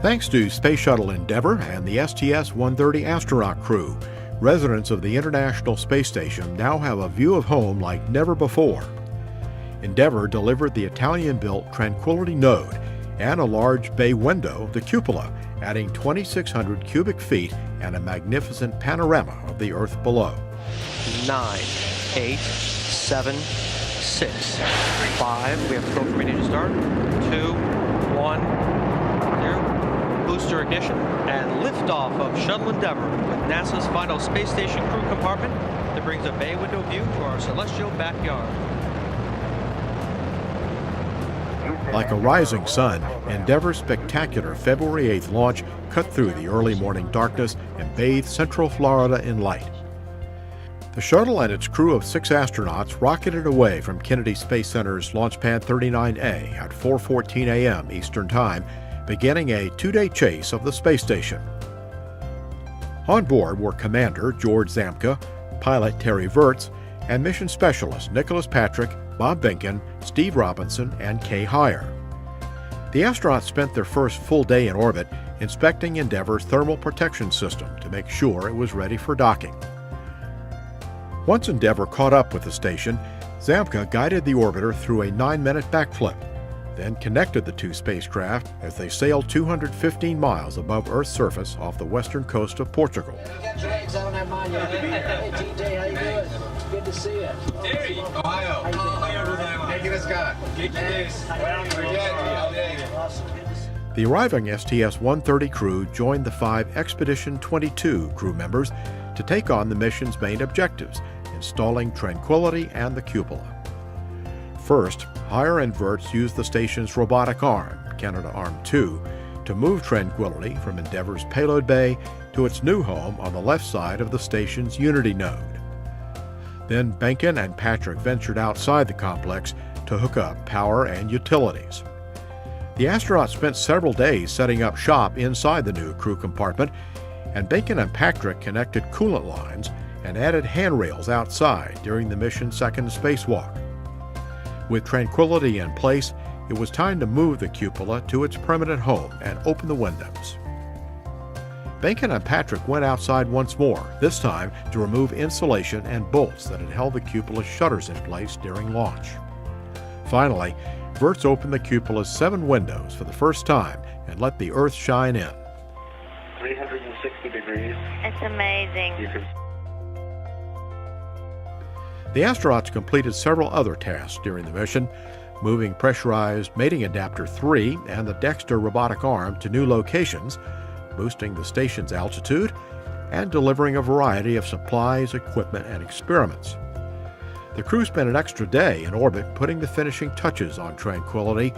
Thanks to Space Shuttle Endeavour and the STS-130 astronaut crew, residents of the International Space Station now have a view of home like never before. Endeavour delivered the Italian-built Tranquility node and a large bay window, the cupola, adding 2,600 cubic feet and a magnificent panorama of the Earth below. 9, 8, 7, 6, 5. We have the confirmation to start. 2, 1, 0. Booster ignition and liftoff of Shuttle Endeavour with NASA's final space station crew compartment that brings a bay window view to our celestial backyard. Like a rising sun, Endeavour's spectacular February 8th launch cut through the early morning darkness and bathed Central Florida in light. The shuttle and its crew of 6 astronauts rocketed away from Kennedy Space Center's Launch Pad 39A at 4:14 a.m. Eastern Time, beginning a 2-day chase of the space station. On board were Commander George Zamka, pilot Terry Virts, and mission specialists Nicholas Patrick, Bob Behnken, Steve Robinson, and Kay Heyer. The astronauts spent their first full day in orbit inspecting Endeavour's thermal protection system to make sure it was ready for docking. Once Endeavour caught up with the station, Zamka guided the orbiter through a 9-minute backflip, then connected the 2 spacecraft as they sailed 215 miles above Earth's surface off the western coast of Portugal. Hey, TJ, how you doing? Good to see you. Terry, Ohio. The arriving STS-130 crew joined the 5 Expedition 22 crew members to take on the mission's main objectives, installing Tranquility and the cupola. First, Heyer and Virts used the station's robotic arm, Canadarm2, to move Tranquility from Endeavour's payload bay to its new home on the left side of the station's Unity node. Then Behnken and Patrick ventured outside the complex to hook up power and utilities. The astronauts spent several days setting up shop inside the new crew compartment, and Behnken and Patrick connected coolant lines and added handrails outside during the mission's second spacewalk. With Tranquility in place, it was time to move the cupola to its permanent home and open the windows. Behnken and Patrick went outside once more, this time to remove insulation and bolts that had held the cupola's shutters in place during launch. Finally, Virts opened the cupola's 7 windows for the first time and let the Earth shine in. 360 degrees. It's amazing. The astronauts completed several other tasks during the mission, moving pressurized mating adapter 3 and the Dexter robotic arm to new locations, boosting the station's altitude, and delivering a variety of supplies, equipment, and experiments. The crew spent an extra day in orbit putting the finishing touches on Tranquility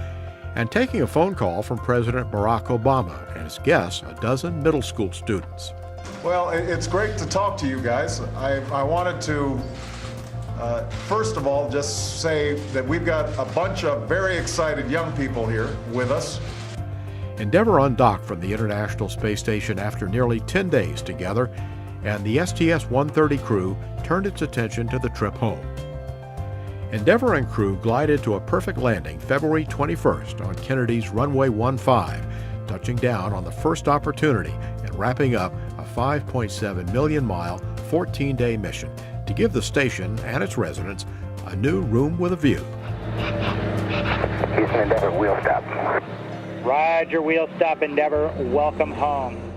and taking a phone call from President Barack Obama and his guests, a dozen middle school students. Well, it's great to talk to you guys. I wanted to first of all, just say that we've got a bunch of very excited young people here with us. Endeavour undocked from the International Space Station after nearly 10 days together, and the STS-130 crew turned its attention to the trip home. Endeavour and crew glided to a perfect landing February 21st on Kennedy's runway 15, touching down on the first opportunity and wrapping up a 5.7 million-mile, 14-day mission to give the station and its residents a new room with a view. Houston Endeavour, wheel stop. Roger, wheel stop, Endeavour. Welcome home.